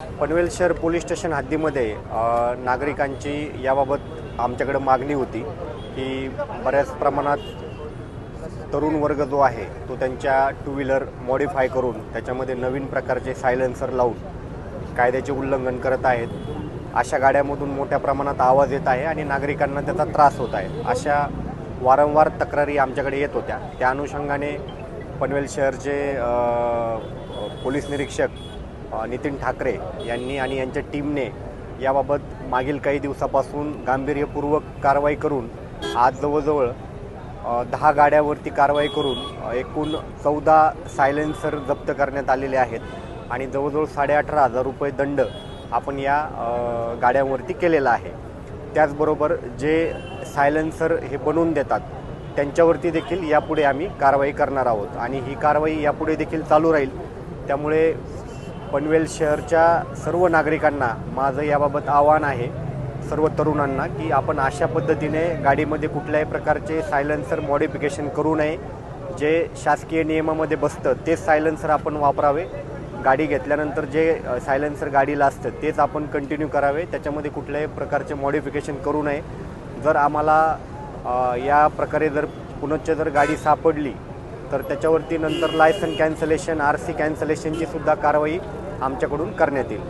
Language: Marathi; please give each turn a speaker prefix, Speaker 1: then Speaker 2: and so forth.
Speaker 1: पनवेल शहर पोलीस स्टेशन हद्दीमध्ये नागरिकांची याबाबत आमच्याकडे मागणी होती की बऱ्याच प्रमाणात तरुण वर्ग जो आहे तो त्यांच्या टू व्हीलर मॉडिफाय करून त्याच्यामध्ये नवीन प्रकारचे सायलेन्सर लावून कायद्याचे उल्लंघन करत आहेत. अशा गाड्यांमधून मोठ्या प्रमाणात आवाज येत आहे आणि नागरिकांना त्याचा त्रास होत आहे. अशा वारंवार तक्रारी आमच्याकडे येत होत्या. त्या अनुषंगाने पनवेल शहरचे पोलीस निरीक्षक नितीन ठाकरे यांनी आणि यांच्या टीमने याबाबत मागील काही दिवसापासून गांभीर्यपूर्वक कारवाई करून आज जवळजवळ 10 गाड्यावरती कारवाई करून एकूण 14 सायलेन्सर जप्त करण्यात आलेले आहेत आणि जवळजवळ 18,500 रुपये दंड आपण या गाड्यांवरती केलेला आहे. त्याचबरोबर जे सायलेन्सर हे बनवून देतात त्यांच्यावरती देखील यापुढे आम्ही कारवाई करणार आहोत आणि ही कारवाई यापुढे देखील चालू राहील. त्यामुळे पनवेल शहरच्या सर्व नागरिकांना माझं याबाबत आव्हान आहे, सर्व तरुणांना, की आपण अशा पद्धतीने गाडीमध्ये कुठल्याही प्रकारचे सायलेन्सर मॉडिफिकेशन करू नये. जे शासकीय नियमामध्ये बसतं तेच सायलेन्सर आपण वापरावे. गाडी घेतल्यानंतर जे सायलेन्सर गाडीला असतं तेच आपण कंटिन्यू करावे. त्याच्यामध्ये कुठल्याही प्रकारचे मॉडिफिकेशन करू नये. जर आम्हाला या प्रकारे जर पुनश्च जर गाडी सापडली तर त्याच्यावरती नंतर लायसन कॅन्सलेशन, RC कॅन्सलेशनची सुद्धा कारवाई आमच्याकडून करण्यात येईल.